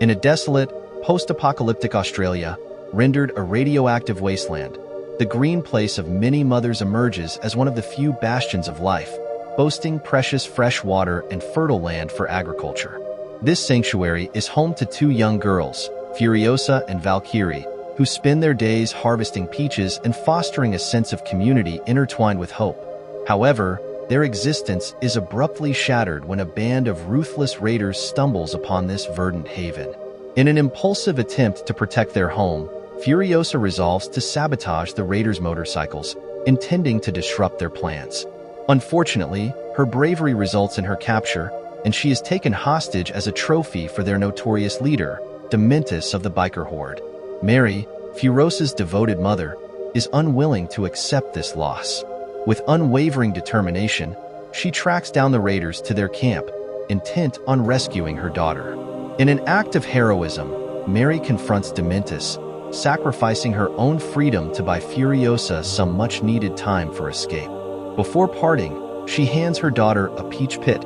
In a desolate, post-apocalyptic Australia, rendered a radioactive wasteland, the green place of many mothers emerges as one of the few bastions of life, boasting precious fresh water and fertile land for agriculture. This sanctuary is home to two young girls, Furiosa and Valkyrie, who spend their days harvesting peaches and fostering a sense of community intertwined with hope. However, their existence is abruptly shattered when a band of ruthless raiders stumbles upon this verdant haven. In an impulsive attempt to protect their home, Furiosa resolves to sabotage the raiders' motorcycles, intending to disrupt their plans. Unfortunately, her bravery results in her capture, and she is taken hostage as a trophy for their notorious leader, Dementis of the biker horde. Mary, Furiosa's devoted mother, is unwilling to accept this loss. With unwavering determination, she tracks down the raiders to their camp, intent on rescuing her daughter. In an act of heroism, Mary confronts Dementis, sacrificing her own freedom to buy Furiosa some much-needed time for escape. Before parting, she hands her daughter a peach pit,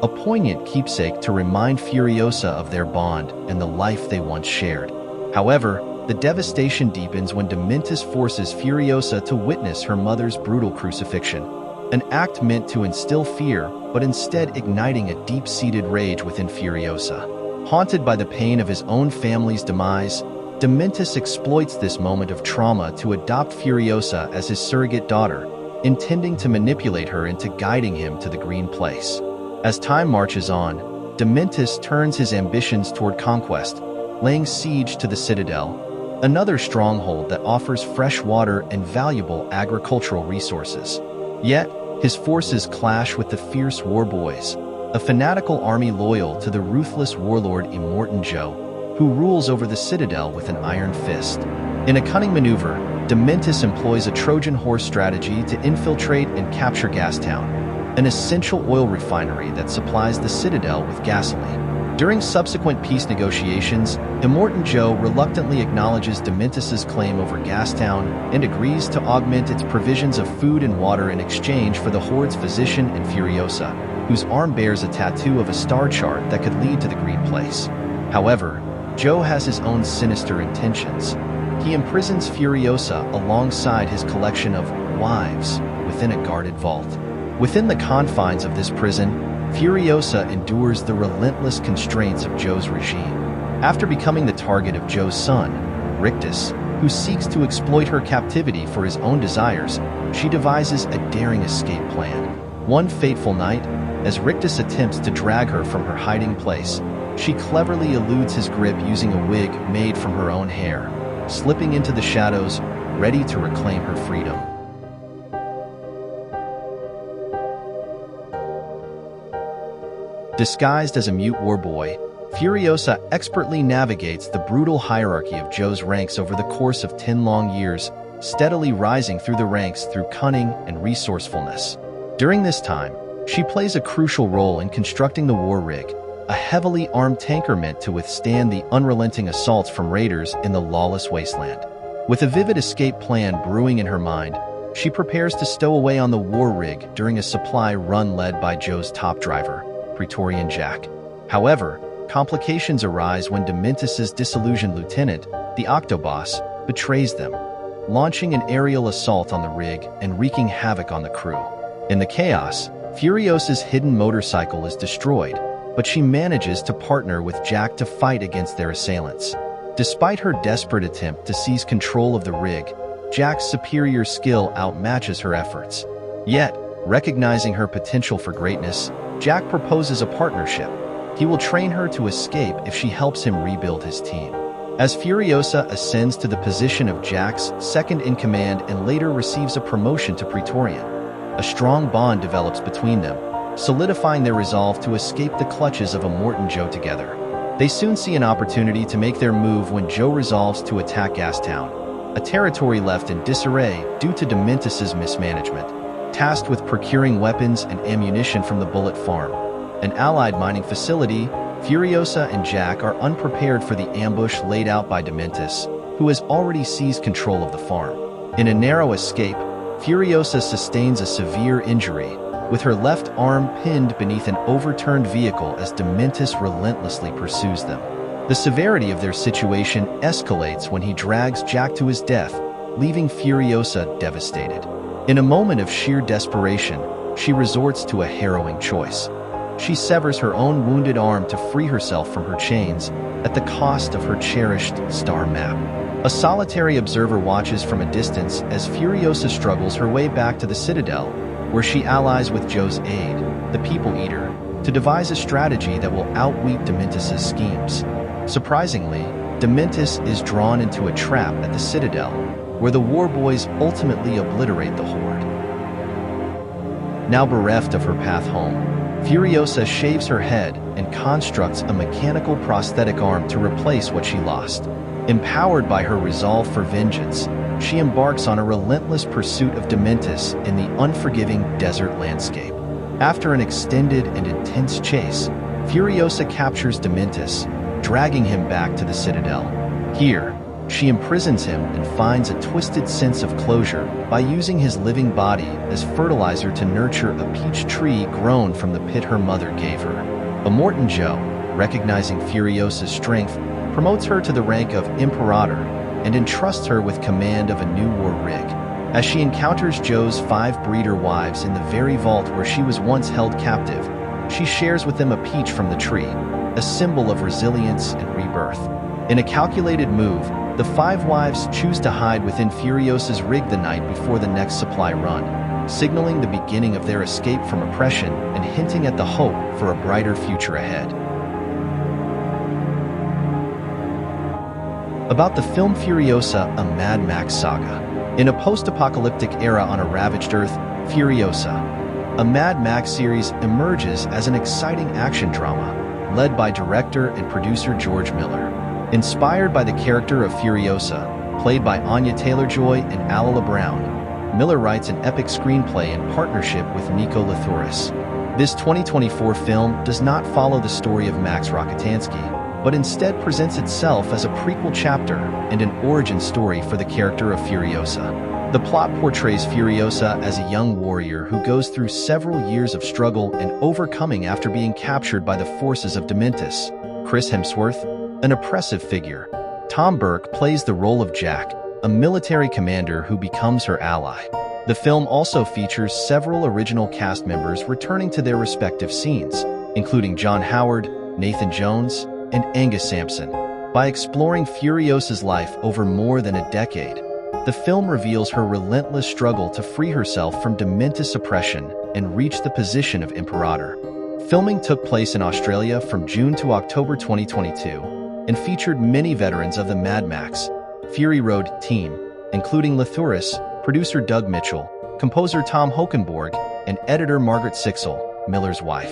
a poignant keepsake to remind Furiosa of their bond and the life they once shared. However, the devastation deepens when Dementis forces Furiosa to witness her mother's brutal crucifixion, an act meant to instill fear, but instead igniting a deep-seated rage within Furiosa. Haunted by the pain of his own family's demise, Dementis exploits this moment of trauma to adopt Furiosa as his surrogate daughter, intending to manipulate her into guiding him to the Green Place. As time marches on, Dementis turns his ambitions toward conquest, laying siege to the Citadel, another stronghold that offers fresh water and valuable agricultural resources. Yet, his forces clash with the fierce War Boys, a fanatical army loyal to the ruthless warlord Immortan Joe, who rules over the Citadel with an iron fist. In a cunning maneuver, Dementis employs a Trojan horse strategy to infiltrate and capture Gastown, an essential oil refinery that supplies the Citadel with gasoline. During subsequent peace negotiations, Immortan Joe reluctantly acknowledges Dementis's claim over Gastown and agrees to augment its provisions of food and water in exchange for the Horde's physician and Furiosa, whose arm bears a tattoo of a star chart that could lead to the Green Place. However, Joe has his own sinister intentions. He imprisons Furiosa alongside his collection of wives within a guarded vault. Within the confines of this prison, Furiosa endures the relentless constraints of Joe's regime. After becoming the target of Joe's son, Rictus, who seeks to exploit her captivity for his own desires, she devises a daring escape plan. One fateful night, as Rictus attempts to drag her from her hiding place, she cleverly eludes his grip using a wig made from her own hair, slipping into the shadows, ready to reclaim her freedom. Disguised as a mute war boy, Furiosa expertly navigates the brutal hierarchy of Joe's ranks over the course of 10 long years, steadily rising through the ranks through cunning and resourcefulness. During this time, she plays a crucial role in constructing the War Rig, a heavily armed tanker meant to withstand the unrelenting assaults from raiders in the lawless wasteland. With a vivid escape plan brewing in her mind, she prepares to stow away on the War Rig during a supply run led by Joe's top driver, Praetorian Jack. However, complications arise when Dementis's disillusioned lieutenant, the Octoboss, betrays them, launching an aerial assault on the rig and wreaking havoc on the crew. In the chaos, Furiosa's hidden motorcycle is destroyed, but she manages to partner with Jack to fight against their assailants. Despite her desperate attempt to seize control of the rig, Jack's superior skill outmatches her efforts. Yet, recognizing her potential for greatness, Jack proposes a partnership. He will train her to escape if she helps him rebuild his team. As Furiosa ascends to the position of Jack's second-in-command and later receives a promotion to Praetorian, a strong bond develops between them, solidifying their resolve to escape the clutches of Immortan Joe together. They soon see an opportunity to make their move when Joe resolves to attack Gastown, a territory left in disarray due to Dementis's mismanagement. Tasked with procuring weapons and ammunition from the Bullet Farm, an allied mining facility, Furiosa and Jack are unprepared for the ambush laid out by Dementis, who has already seized control of the farm. In a narrow escape, Furiosa sustains a severe injury, with her left arm pinned beneath an overturned vehicle as Dementis relentlessly pursues them. The severity of their situation escalates when he drags Jack to his death, leaving Furiosa devastated. In a moment of sheer desperation, she resorts to a harrowing choice. She severs her own wounded arm to free herself from her chains, at the cost of her cherished star map. A solitary observer watches from a distance as Furiosa struggles her way back to the Citadel, where she allies with Joe's aide, the People Eater, to devise a strategy that will outwit Dementis' schemes. Surprisingly, Dementis is drawn into a trap at the Citadel, where the War Boys ultimately obliterate the Horde. Now bereft of her path home, Furiosa shaves her head and constructs a mechanical prosthetic arm to replace what she lost. Empowered by her resolve for vengeance, she embarks on a relentless pursuit of Dementis in the unforgiving desert landscape. After an extended and intense chase, Furiosa captures Dementis, dragging him back to the Citadel. Here, she imprisons him and finds a twisted sense of closure by using his living body as fertilizer to nurture a peach tree grown from the pit her mother gave her. Immortan Joe, recognizing Furiosa's strength, promotes her to the rank of Imperator and entrusts her with command of a new war rig. As she encounters Joe's 5 breeder wives in the very vault where she was once held captive, she shares with them a peach from the tree, a symbol of resilience and rebirth. In a calculated move, the 5 wives choose to hide within Furiosa's rig the night before the next supply run, signaling the beginning of their escape from oppression and hinting at the hope for a brighter future ahead. About the film Furiosa, a Mad Max saga. In a post-apocalyptic era on a ravaged Earth, Furiosa, a Mad Max series emerges as an exciting action drama, led by director and producer George Miller. Inspired by the character of Furiosa, played by Anya Taylor-Joy and Alala Brown, Miller writes an epic screenplay in partnership with Nico Lathouris. This 2024 film does not follow the story of Max Rokitansky, but instead presents itself as a prequel chapter and an origin story for the character of Furiosa. The plot portrays Furiosa as a young warrior who goes through several years of struggle and overcoming after being captured by the forces of Dementis. Chris Hemsworth, an oppressive figure. Tom Burke plays the role of Jack, a military commander who becomes her ally. The film also features several original cast members returning to their respective scenes, including John Howard, Nathan Jones, and Angus Sampson. By exploring Furiosa's life over more than a decade, the film reveals her relentless struggle to free herself from Dementis oppression and reach the position of Imperator. Filming took place in Australia from June to October 2022, and featured many veterans of the Mad Max Fury Road team, including Lathouris, producer Doug Mitchell, composer Tom Hokenborg, and editor Margaret Sixel, Miller's wife.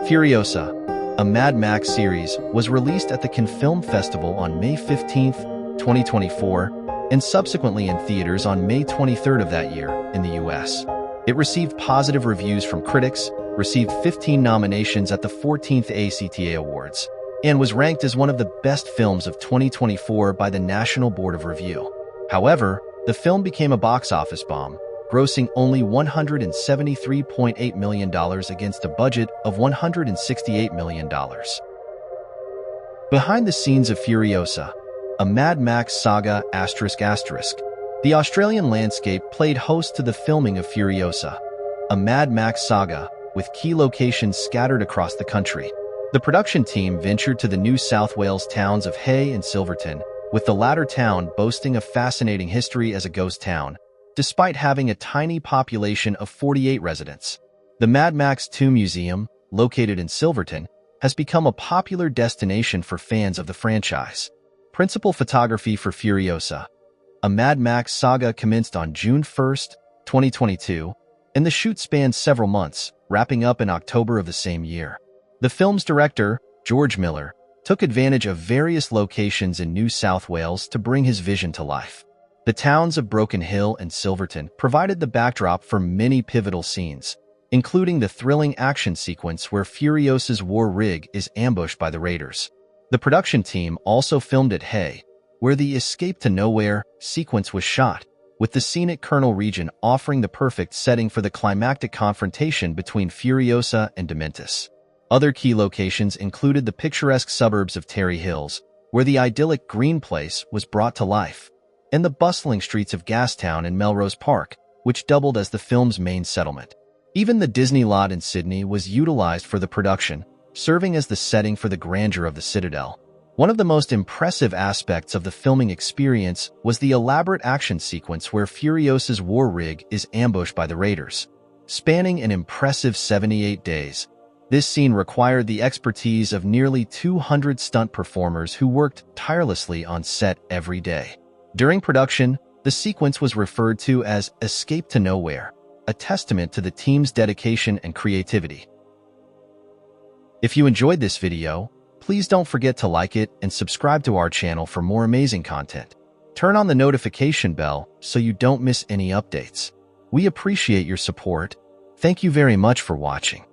Furiosa, a Mad Max series, was released at the Cannes Film Festival on May 15, 2024, and subsequently in theaters on May 23 of that year in the US. It received positive reviews from critics, received 15 nominations at the 14th ACTA Awards, and was ranked as one of the best films of 2024 by the National Board of Review. However, the film became a box office bomb, grossing only $173.8 million against a budget of $168 million. Behind the scenes of Furiosa, a Mad Max saga ***, the Australian landscape played host to the filming of Furiosa, a Mad Max saga, with key locations scattered across the country. The production team ventured to the New South Wales towns of Hay and Silverton, with the latter town boasting a fascinating history as a ghost town, despite having a tiny population of 48 residents. The Mad Max 2 Museum, located in Silverton, has become a popular destination for fans of the franchise. Principal photography for Furiosa, a Mad Max saga, commenced on June 1, 2022, and the shoot spanned several months, wrapping up in October of the same year. The film's director, George Miller, took advantage of various locations in New South Wales to bring his vision to life. The towns of Broken Hill and Silverton provided the backdrop for many pivotal scenes, including the thrilling action sequence where Furiosa's war rig is ambushed by the raiders. The production team also filmed at Hay, where the Escape to Nowhere sequence was shot, with the scenic Kernel region offering the perfect setting for the climactic confrontation between Furiosa and Dementis. Other key locations included the picturesque suburbs of Terry Hills, where the idyllic green place was brought to life, and the bustling streets of Gastown and Melrose Park, which doubled as the film's main settlement. Even the Disney lot in Sydney was utilized for the production, serving as the setting for the grandeur of the Citadel. One of the most impressive aspects of the filming experience was the elaborate action sequence where Furiosa's war rig is ambushed by the raiders. Spanning an impressive 78 days, this scene required the expertise of nearly 200 stunt performers who worked tirelessly on set every day. During production, the sequence was referred to as Escape to Nowhere, a testament to the team's dedication and creativity. If you enjoyed this video, please don't forget to like it and subscribe to our channel for more amazing content. Turn on the notification bell so you don't miss any updates. We appreciate your support. Thank you very much for watching.